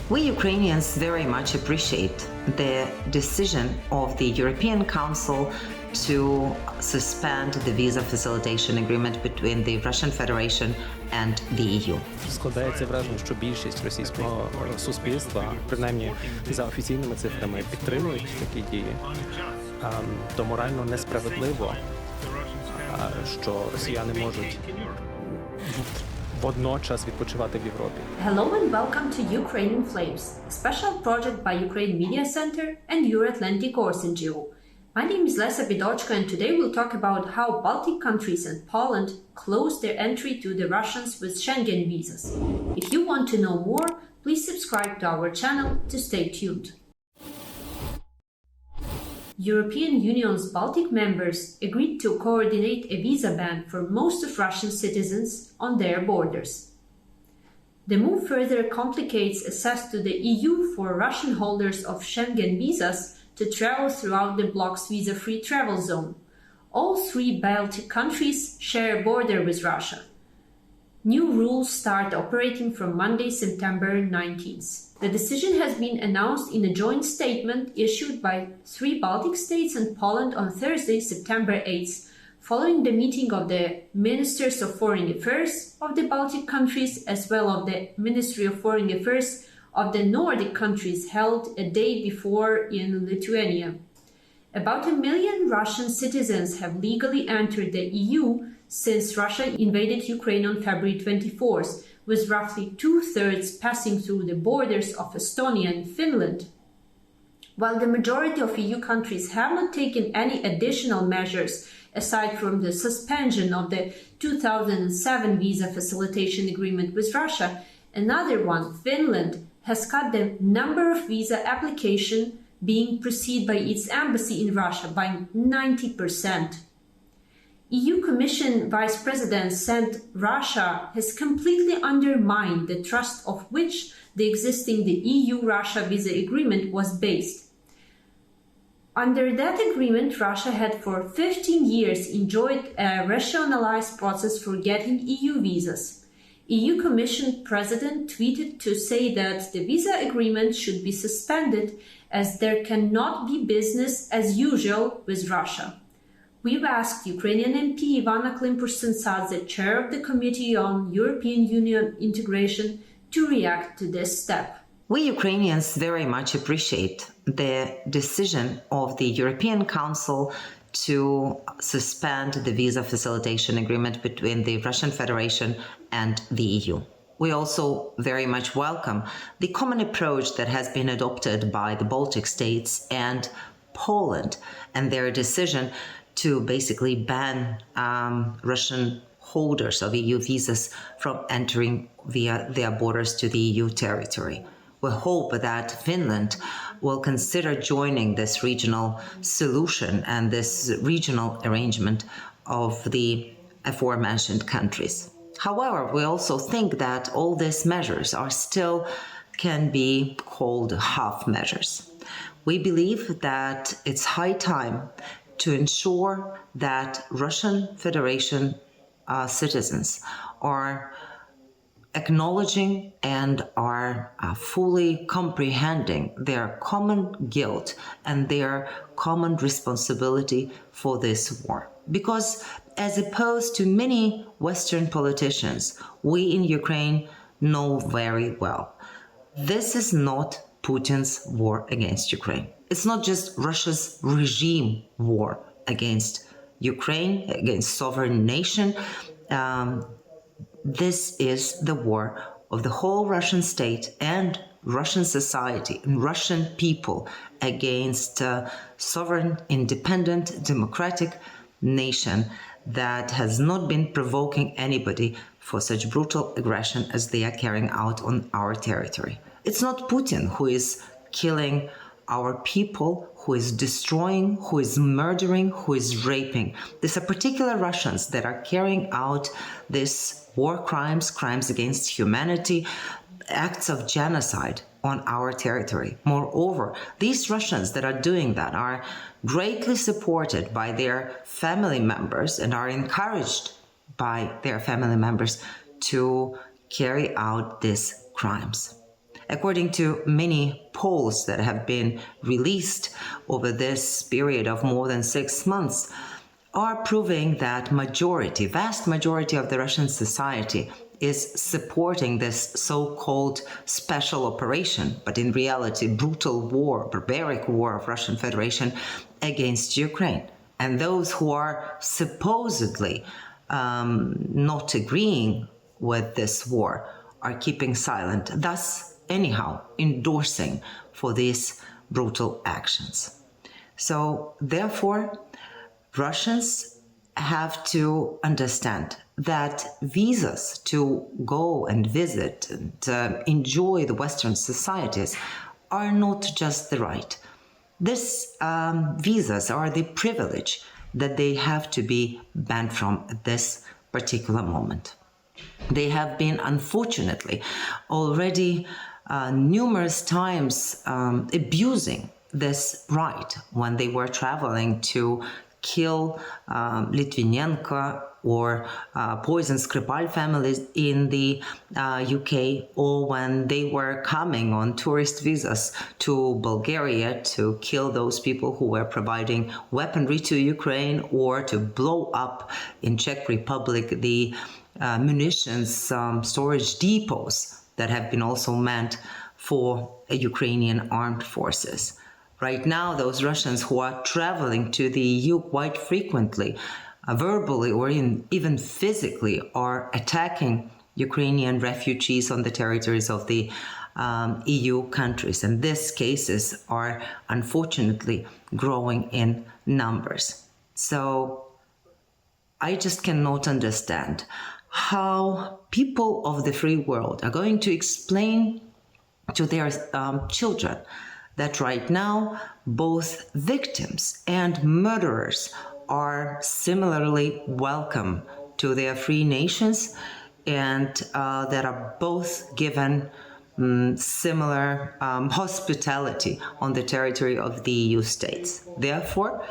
We Ukrainians very much appreciate the decision of the European Council to suspend the visa facilitation agreement between the Russian Federation and the EU. Складається враження, що більшість російського суспільства, принаймні за офіційними цифрами, підтримують такі дії. То морально несправедливо, що росіяни можуть водночас відпочивати в Європі. Hello and welcome to Ukrainian Flames, a special project by Ukraine Media Center and Euro-Atlantic NGO. My name is Lesa Bidochka and today we'll talk about how Baltic countries and Poland closed their entry to the Russians with Schengen visas. If you want to know more, please subscribe to our channel to stay tuned. European Union's Baltic members agreed to coordinate a visa ban for most of Russian citizens on their borders. The move further complicates access to the EU for Russian holders of Schengen visas to travel throughout the bloc's visa-free travel zone. All three Baltic countries share a border with Russia. New rules start operating from Monday, September 19th. The decision has been announced in a joint statement issued by three Baltic states and Poland on Thursday, September 8th, following the meeting of the Ministers of Foreign Affairs of the Baltic countries as well as the Ministry of Foreign Affairs of the Nordic countries held a day before in Lithuania. About 1 million Russian citizens have legally entered the EU since Russia invaded Ukraine on February 24th, with roughly two-thirds passing through the borders of Estonia and Finland. While the majority of EU countries have not taken any additional measures aside from the suspension of the 2007 visa facilitation agreement with Russia, another one, Finland, has cut the number of visa applications being processed by its embassy in Russia by 90%. EU Commission Vice President said Russia has completely undermined the trust of which the EU-Russia visa agreement was based. Under that agreement, Russia had for 15 years enjoyed a rationalized process for getting EU visas. EU Commission President tweeted to say that the visa agreement should be suspended as there cannot be business as usual with Russia. We've asked Ukrainian MP Ivanna Klympush-Tsintsadze, chair of the Committee on European Union Integration, to react to this step. We Ukrainians very much appreciate the decision of the European Council to suspend the visa facilitation agreement between the Russian Federation and the EU. We also very much welcome the common approach that has been adopted by the Baltic states and Poland and their decision to basically ban Russian holders of EU visas from entering via their borders to the EU territory. We hope that Finland will consider joining this regional solution and this regional arrangement of the aforementioned countries. However, we also think that all these measures can be called half measures. We believe that it's high time to ensure that Russian Federation citizens are acknowledging and are fully comprehending their common guilt and their common responsibility for this war. Because as opposed to many Western politicians, we in Ukraine know very well, this is not Putin's war against Ukraine. It's not just Russia's regime war against Ukraine, against sovereign nation. This is the war of the whole Russian state and Russian society and Russian people against a sovereign, independent, democratic nation that has not been provoking anybody for such brutal aggression as they are carrying out on our territory. It's not Putin who is killing our people, who is destroying, who is murdering, who is raping. These are particular Russians that are carrying out these war crimes, crimes against humanity, acts of genocide on our territory. Moreover, these Russians that are doing that are greatly supported by their family members and are encouraged by their family members to carry out these crimes. according to many polls that have been released over this period of more than 6 months, are proving that vast majority of the Russian society is supporting this so-called special operation, but in reality brutal war, barbaric war of Russian Federation against Ukraine. And those who are supposedly not agreeing with this war are keeping silent, thus anyhow endorsing for these brutal actions. So therefore, Russians have to understand that visas to go and visit and enjoy the Western societies are not just the right. These visas are the privilege that they have to be banned from at this particular moment. They have been, unfortunately, already numerous times abusing this right when they were traveling to kill Litvinenko or poison Skripal families in the UK, or when they were coming on tourist visas to Bulgaria to kill those people who were providing weaponry to Ukraine, or to blow up in Czech Republic the munitions storage depots that have been also meant for Ukrainian armed forces. Right now, those Russians who are traveling to the EU quite frequently, verbally or even physically, are attacking Ukrainian refugees on the territories of the EU countries. And these cases are unfortunately growing in numbers. So I just cannot understand how people of the free world are going to explain to their children that right now both victims and murderers are similarly welcome to their free nations, and that are both given similar hospitality on the territory of the EU states. Therefore,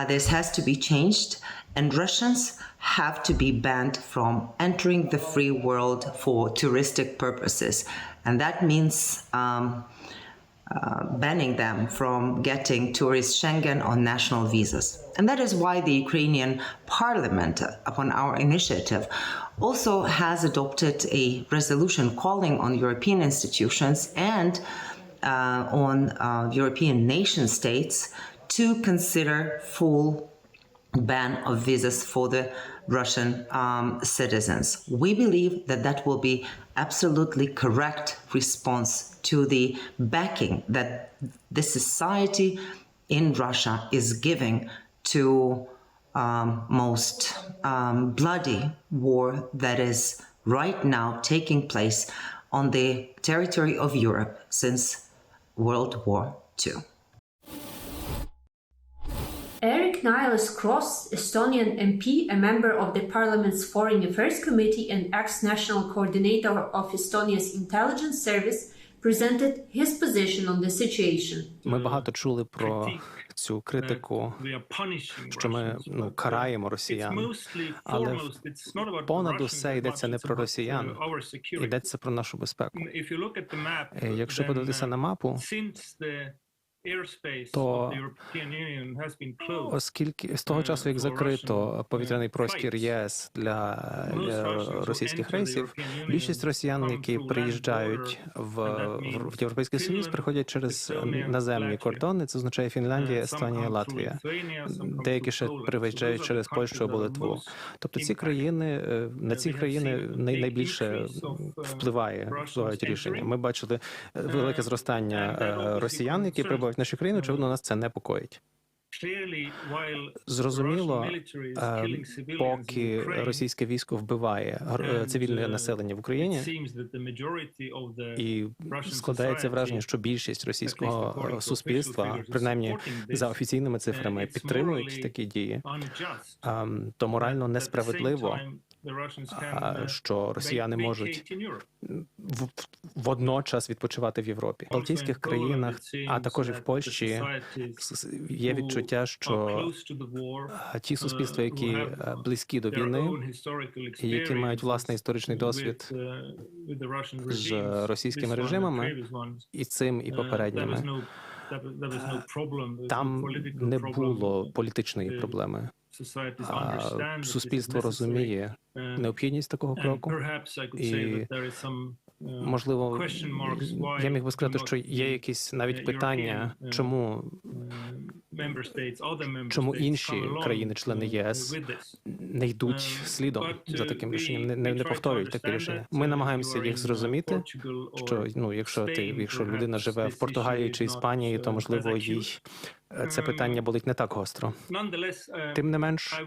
this has to be changed, and Russians have to be banned from entering the free world for touristic purposes. And that means banning them from getting tourist Schengen on national visas. And that is why the Ukrainian parliament, upon our initiative, also has adopted a resolution calling on European institutions and on European nation states to consider full ban of visas for the Russian citizens. We believe that that will be absolutely correct response to the backing that the society in Russia is giving to most bloody war that is right now taking place on the territory of Europe since World War II. Eerik-Niiles Kross, Estonian MP, a member of the Parliament's Foreign Affairs Committee and ex-national coordinator of Estonia's intelligence service, presented his position on the situation. Ми багато чули про цю критику, що ми караємо росіян, але понад усе йдеться не про росіян, йдеться про нашу безпеку. Якщо подивитися на мапу, то оскільки з того часу, як закрито повітряний простір ЄС для російських рейсів, більшість росіян, які приїжджають в Європейський Союз, приходять через наземні кордони. Це означає Фінляндія, Естонія, Латвія. Деякі ще приїжджають через Польщу або Литву. Тобто на ці країни найбільше впливають рішення. Ми бачили велике зростання росіян, які прибувають в нашу країну, очевидно, нас це непокоїть. Зрозуміло, поки російське військо вбиває цивільне населення в Україні, і складається враження, що більшість російського суспільства, принаймні за офіційними цифрами, підтримують такі дії, то морально несправедливо, що росіяни можуть водночас відпочивати в Європі. В Балтійських країнах, а також і в Польщі, є відчуття, що ті суспільства, які близькі до війни, і які мають власний історичний досвід з російськими режимами, і цим, і попередніми, там не було політичної проблеми. Суспільство розуміє необхідність такого кроку, і, можливо, я міг би сказати, що є якісь навіть питання, чому інші країни-члени єС не йдуть слідом за таким рішенням, не повторюють таке рішення. Ми намагаємося їх зрозуміти, що якщо людина живе в Португалії чи Іспанії, то, можливо, їй це питання болить не так гостро. Тим не менш,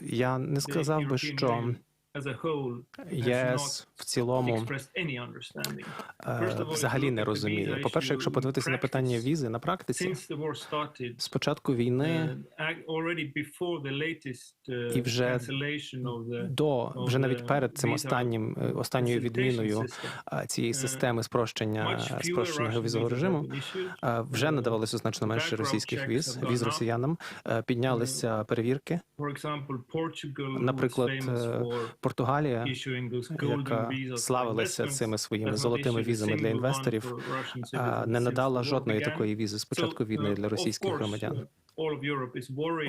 я не сказав би, що єС в цілому взагалі не розуміє. По-перше, якщо подивитися на питання візи на практиці, з початку війни і вже навіть перед цим останньою відміною цієї системи спрощеного візового режиму, вже надавалося значно менше російських віз росіянам, піднялися перевірки. Наприклад, Португалія, яка славилася цими своїми золотими візами для інвесторів, не надала жодної такої візи з початку війни для російських громадян.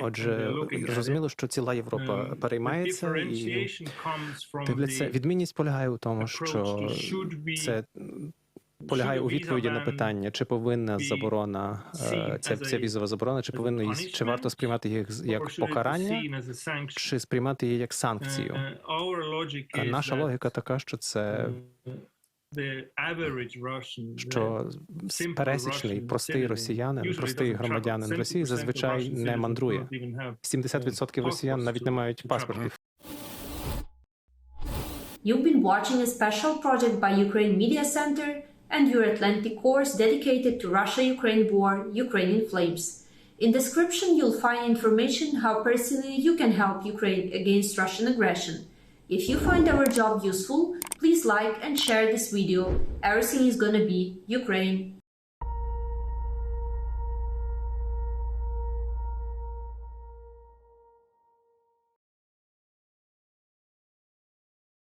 Отже, зрозуміло, що ціла Європа переймається і дивляться. Відмінність полягає у тому, що це полягає у відповіді на питання, чи повинна заборона, ця візова заборона, чи варто сприймати їх як покарання, чи сприймати її як санкцію. Наша логіка така, що пересічний, простий росіянин, простий громадянин Росії зазвичай не мандрує. 70% росіян навіть не мають паспортів. You've been watching a special project by Ukraine Media Center and Euro-Atlantic course dedicated to Russia-Ukraine war, Ukrainian Flames. In description, you'll find information how personally you can help Ukraine against Russian aggression. If you find our job useful, please like and share this video. Everything is gonna be Ukraine.